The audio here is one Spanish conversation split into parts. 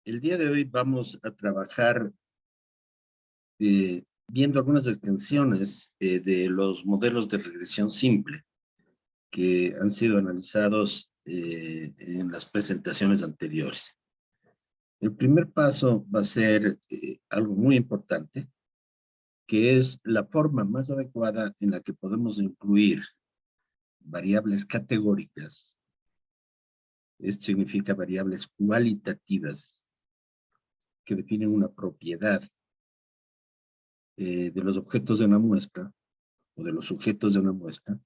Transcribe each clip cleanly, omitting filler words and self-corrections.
El día de hoy vamos a trabajar viendo algunas extensiones de los modelos de regresión simple que han sido analizados en las presentaciones anteriores. El primer paso va a ser algo muy importante, que es la forma más adecuada en la que podemos incluir variables categóricas. Esto significa variables cualitativas que definen una propiedad de los objetos de una muestra o de los sujetos de una muestra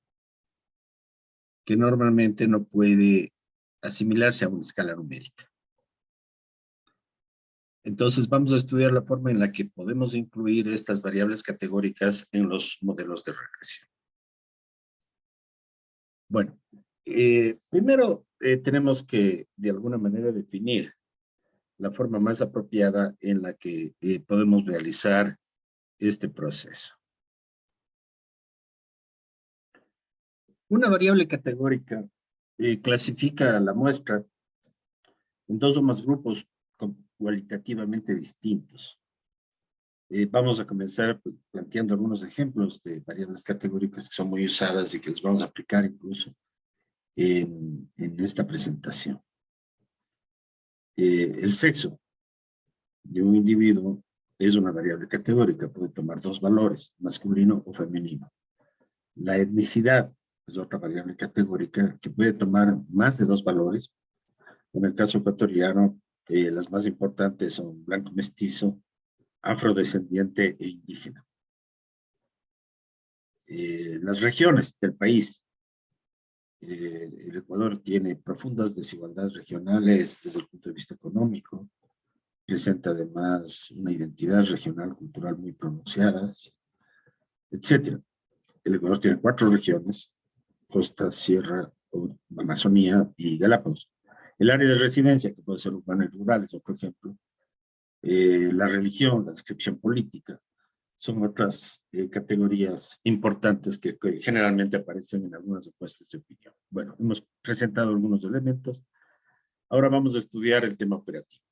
que normalmente no puede asimilarse a una escala numérica. Entonces vamos a estudiar la forma en la que podemos incluir estas variables categóricas en los modelos de regresión. Bueno, primero tenemos que de alguna manera definir la forma más apropiada en la que podemos realizar este proceso. Una variable categórica clasifica la muestra en dos o más grupos cualitativamente distintos. Vamos a comenzar planteando algunos ejemplos de variables categóricas que son muy usadas y que les vamos a aplicar incluso en esta presentación. El sexo de un individuo es una variable categórica, puede tomar dos valores, masculino o femenino. La etnicidad es otra variable categórica que puede tomar más de dos valores. En el caso ecuatoriano, las más importantes son blanco mestizo, afrodescendiente e indígena. Las regiones del país. El Ecuador tiene profundas desigualdades regionales desde el punto de vista económico. Presenta además una identidad regional, cultural muy pronunciada, etc. El Ecuador tiene 4 regiones: costa, sierra, Amazonía y Galápagos. El área de residencia, que puede ser urbana y rural, es otro ejemplo. La religión, la descripción política, son otras categorías importantes que generalmente aparecen en algunas encuestas de opinión. Bueno, hemos presentado algunos elementos. Ahora vamos a estudiar el tema operativo.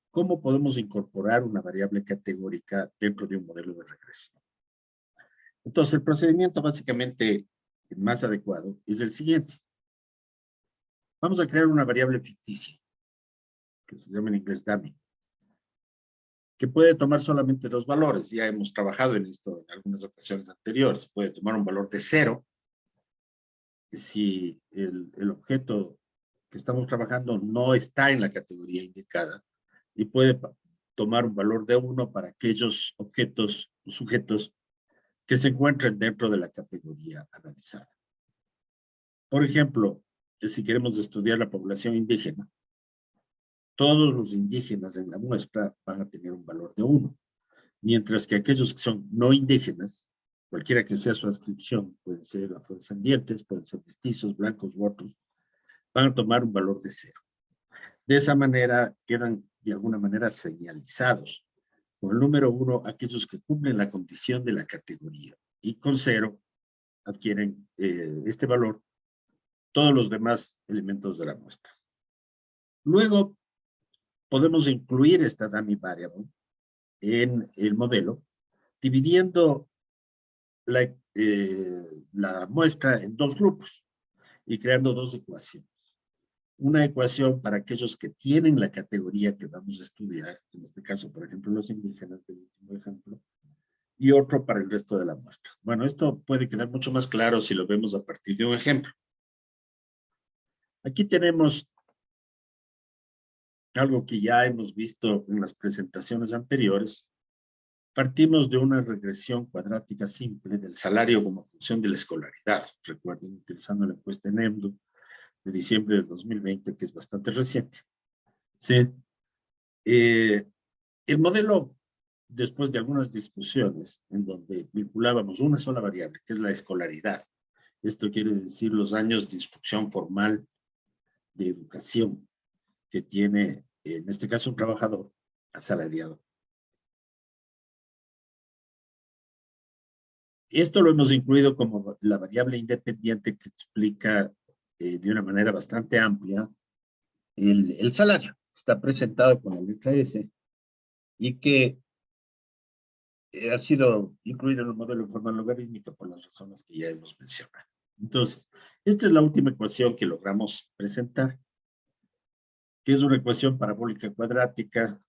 ¿Cómo podemos incorporar una variable categórica dentro de un modelo de regresión? Entonces, el procedimiento básicamente más adecuado es el siguiente. Vamos a crear una variable ficticia, que se llama en inglés dummy, que puede tomar solamente dos valores. Ya hemos trabajado en esto en algunas ocasiones anteriores. Puede tomar un valor de 0, si el objeto que estamos trabajando no está en la categoría indicada, y puede tomar un valor de 1 para aquellos objetos o sujetos que se encuentren dentro de la categoría analizada. Por ejemplo, si queremos estudiar la población indígena, todos los indígenas en la muestra van a tener un valor de 1, mientras que aquellos que son no indígenas, cualquiera que sea su adscripción, pueden ser afrodescendientes, pueden ser mestizos, blancos u otros, van a tomar un valor de 0. De esa manera quedan de alguna manera señalizados. Con el número 1, aquellos que cumplen la condición de la categoría, y con 0 adquieren este valor todos los demás elementos de la muestra. Luego podemos incluir esta dummy variable en el modelo, dividiendo la muestra en dos grupos y creando dos ecuaciones. Una ecuación para aquellos que tienen la categoría que vamos a estudiar, en este caso, por ejemplo, los indígenas, del último ejemplo, y otro para el resto de la muestra. Bueno, esto puede quedar mucho más claro si lo vemos a partir de un ejemplo. Aquí tenemos algo que ya hemos visto en las presentaciones anteriores. Partimos de una regresión cuadrática simple del salario como función de la escolaridad. Recuerden, utilizando la encuesta en EMDU de diciembre del 2020, que es bastante reciente. Sí. El modelo, después de algunas discusiones en donde vinculábamos una sola variable, que es la escolaridad. Esto quiere decir los años de instrucción formal de educación que tiene, en este caso, un trabajador asalariado. Esto lo hemos incluido como la variable independiente que explica de una manera bastante amplia el salario. está presentado con la letra S y que ha sido incluido en el modelo de forma logarítmica por las razones que ya hemos mencionado. Entonces, esta es la última ecuación que logramos presentar, que es una ecuación parabólica cuadrática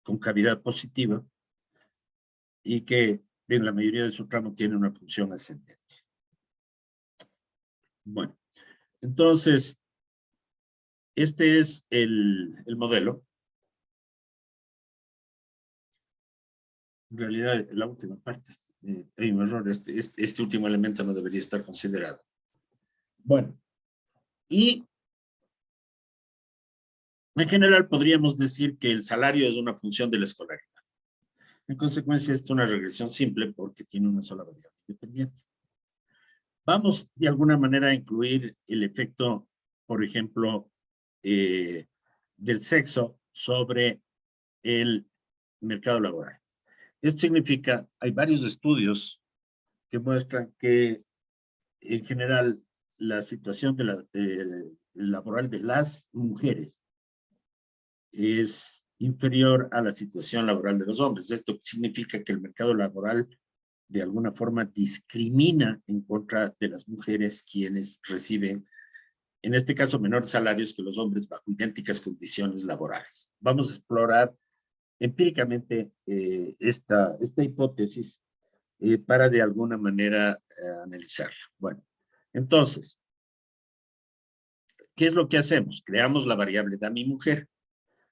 con cavidad positiva y que en la mayoría de su tramo tiene una función ascendente. Bueno, entonces, este es el modelo. En realidad, la última parte, hay un error, este último elemento no debería estar considerado. Bueno, y en general podríamos decir que el salario es una función de la escolaridad. En consecuencia, es una regresión simple porque tiene una sola variable independiente. Vamos de alguna manera a incluir el efecto, por ejemplo, del sexo sobre el mercado laboral. Esto significa, hay varios estudios que muestran que en general la situación laboral de las mujeres es inferior a la situación laboral de los hombres. Esto significa que el mercado laboral de alguna forma discrimina en contra de las mujeres quienes reciben, en este caso, menores salarios que los hombres bajo idénticas condiciones laborales. Vamos a explorar empíricamente esta hipótesis para de alguna manera analizarla. Bueno, entonces, ¿qué es lo que hacemos? Creamos la variable dami mujer,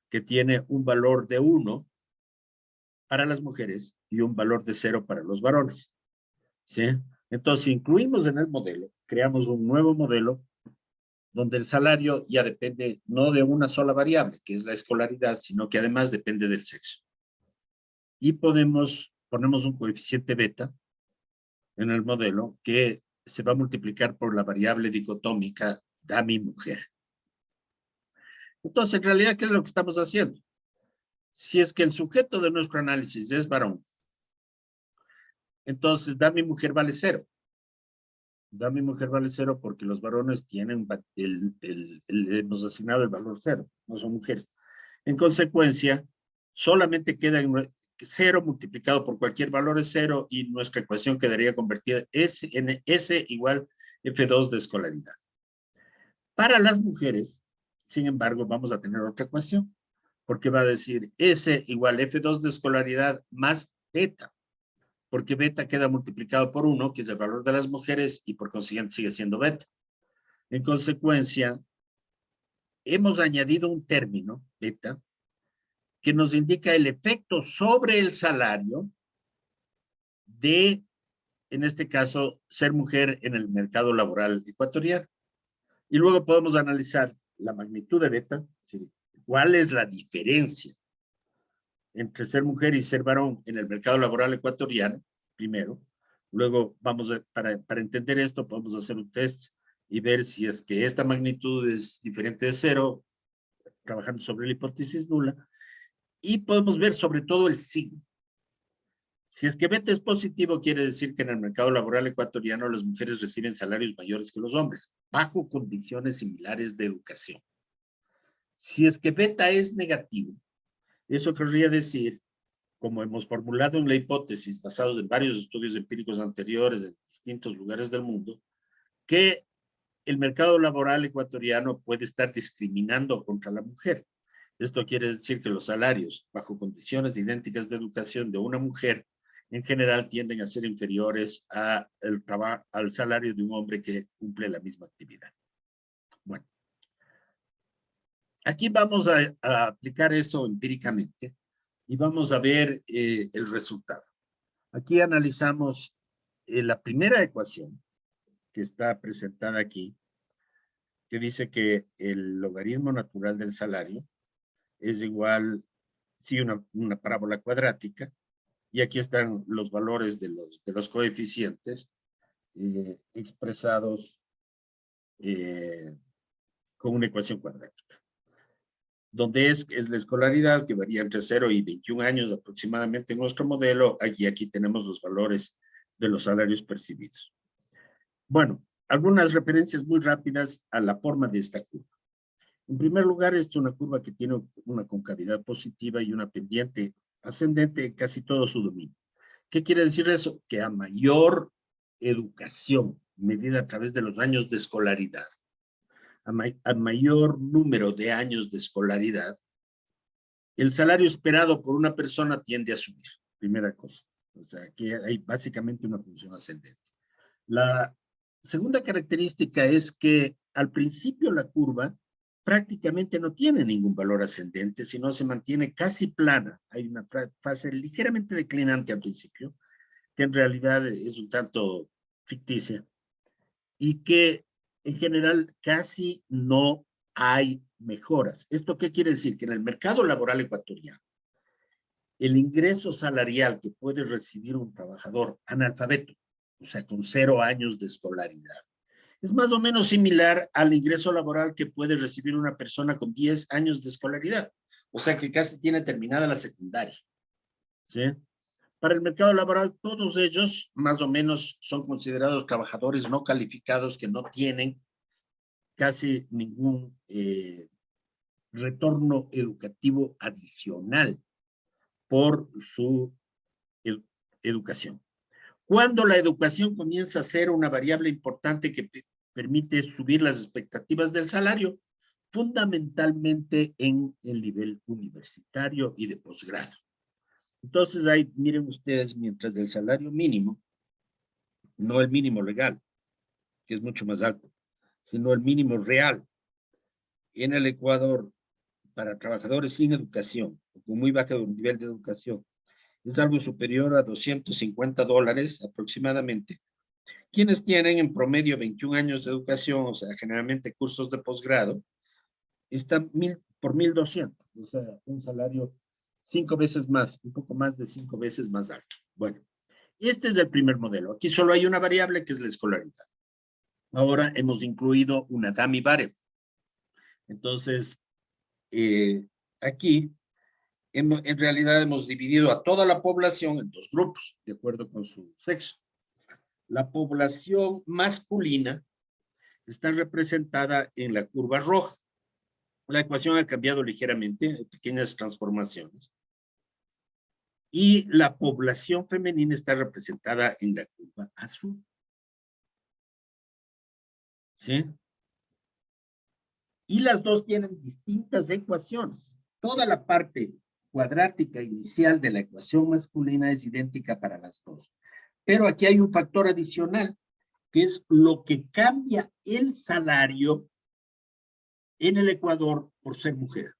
que tiene un valor de 1 para las mujeres y un valor de 0 para los varones. ¿Sí? Entonces, si incluimos en el modelo, creamos un nuevo modelo donde el salario ya depende no de una sola variable, que es la escolaridad, sino que además depende del sexo. Y ponemos un coeficiente beta en el modelo que se va a multiplicar por la variable dicotómica dami mujer. Entonces, en realidad, ¿qué es lo que estamos haciendo? Si es que el sujeto de nuestro análisis es varón, entonces dami mujer vale 0. Dami mujer vale 0 porque los varones tienen hemos asignado el valor 0, no son mujeres. En consecuencia, solamente queda 0 multiplicado por cualquier valor es 0 y nuestra ecuación quedaría convertida en S igual F2 de escolaridad. Para las mujeres, sin embargo, vamos a tener otra ecuación, porque va a decir S igual F2 de escolaridad más beta, porque beta queda multiplicado por 1, que es el valor de las mujeres, y por consiguiente sigue siendo beta. En consecuencia, hemos añadido un término, beta, que nos indica el efecto sobre el salario de, en este caso, ser mujer en el mercado laboral ecuatoriano. Y luego podemos analizar la magnitud de beta, cuál es la diferencia entre ser mujer y ser varón en el mercado laboral ecuatoriano, primero. Luego, para entender esto, podemos hacer un test y ver si es que esta magnitud es diferente de 0, trabajando sobre la hipótesis nula, y podemos ver sobre todo el signo. Si es que beta es positivo, quiere decir que en el mercado laboral ecuatoriano las mujeres reciben salarios mayores que los hombres, bajo condiciones similares de educación. Si es que beta es negativo, eso querría decir, como hemos formulado en la hipótesis, basados en varios estudios empíricos anteriores en distintos lugares del mundo, que el mercado laboral ecuatoriano puede estar discriminando contra la mujer. Esto quiere decir que los salarios bajo condiciones idénticas de educación de una mujer en general tienden a ser inferiores al salario de un hombre que cumple la misma actividad. Bueno, aquí vamos a aplicar eso empíricamente y vamos a ver el resultado. Aquí analizamos la primera ecuación que está presentada aquí, que dice que el logaritmo natural del salario es igual, sí, una parábola cuadrática, y aquí están los valores de los coeficientes expresados con una ecuación cuadrática, donde es la escolaridad que varía entre 0 y 21 años aproximadamente en nuestro modelo. Aquí tenemos los valores de los salarios percibidos. Bueno, algunas referencias muy rápidas a la forma de esta curva. En primer lugar, es una curva que tiene una concavidad positiva y una pendiente ascendente en casi todo su dominio. ¿Qué quiere decir eso? Que a mayor educación medida a través de los años de escolaridad, a mayor número de años de escolaridad, el salario esperado por una persona tiende a subir, primera cosa. O sea, aquí hay básicamente una función ascendente. La segunda característica es que al principio la curva prácticamente no tiene ningún valor ascendente, sino se mantiene casi plana. Hay una fase ligeramente declinante al principio, que en realidad es un tanto ficticia, y que en general casi no hay mejoras. ¿Esto qué quiere decir? Que en el mercado laboral ecuatoriano, el ingreso salarial que puede recibir un trabajador analfabeto, o sea, con 0 años de escolaridad, es más o menos similar al ingreso laboral que puede recibir una persona con 10 años de escolaridad, o sea, que casi tiene terminada la secundaria, ¿sí? Para el mercado laboral, todos ellos más o menos son considerados trabajadores no calificados que no tienen casi ningún retorno educativo adicional por su educación. Cuando la educación comienza a ser una variable importante que permite subir las expectativas del salario, fundamentalmente en el nivel universitario y de posgrado. Entonces, ahí miren ustedes, mientras el salario mínimo, no el mínimo legal, que es mucho más alto, sino el mínimo real en el Ecuador para trabajadores sin educación, o con muy bajo nivel de educación, es algo superior a $250 aproximadamente. Quienes tienen en promedio 21 años de educación, o sea, generalmente cursos de posgrado, están por 1,200, o sea, un salario 5 veces más, un poco más de 5 veces más alto. Bueno, este es el primer modelo. Aquí solo hay una variable que es la escolaridad. Ahora hemos incluido una dummy variable. Entonces, aquí en realidad hemos dividido a toda la población en 2 grupos, de acuerdo con su sexo. La población masculina está representada en la curva roja. La ecuación ha cambiado ligeramente, hay pequeñas transformaciones. Y la población femenina está representada en la curva azul. ¿Sí? Y las dos tienen distintas ecuaciones. Toda la parte cuadrática inicial de la ecuación masculina es idéntica para las dos. Pero aquí hay un factor adicional, que es lo que cambia el salario en el Ecuador por ser mujer.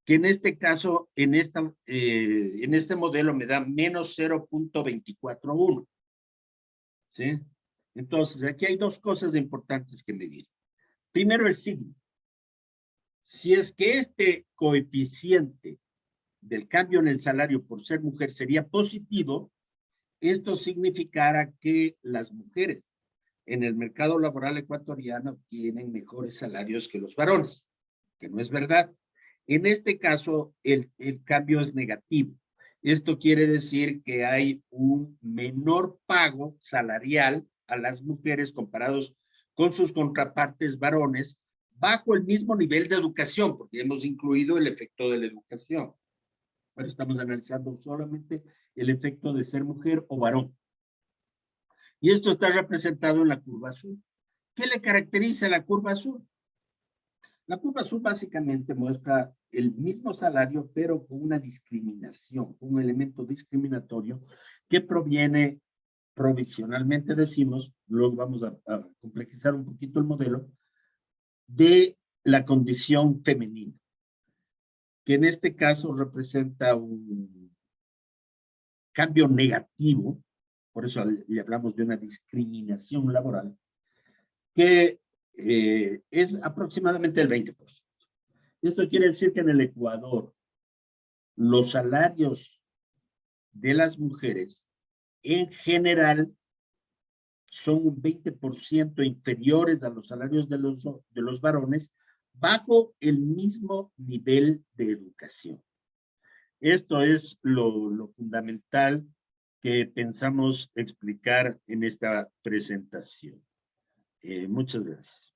Que en este caso, en este modelo me da menos 0.241. ¿Sí? Entonces, aquí hay 2 cosas importantes que medir. Primero, el signo. Si es que este coeficiente del cambio en el salario por ser mujer sería positivo, esto significará que las mujeres en el mercado laboral ecuatoriano tienen mejores salarios que los varones, que no es verdad. En este caso, el cambio es negativo. Esto quiere decir que hay un menor pago salarial a las mujeres comparados con sus contrapartes varones bajo el mismo nivel de educación, porque hemos incluido el efecto de la educación. Pero estamos analizando solamente el efecto de ser mujer o varón. Y esto está representado en la curva azul. ¿Qué le caracteriza a la curva azul? La curva azul básicamente muestra el mismo salario, pero con una discriminación, un elemento discriminatorio que proviene provisionalmente, decimos, luego vamos a complejizar un poquito el modelo, de la condición femenina, que en este caso representa un cambio negativo, por eso le hablamos de una discriminación laboral, que es aproximadamente el 20%. Esto quiere decir que en el Ecuador los salarios de las mujeres en general son un 20% inferiores a los salarios de los varones bajo el mismo nivel de educación. Esto es lo fundamental que pensamos explicar en esta presentación. Muchas gracias.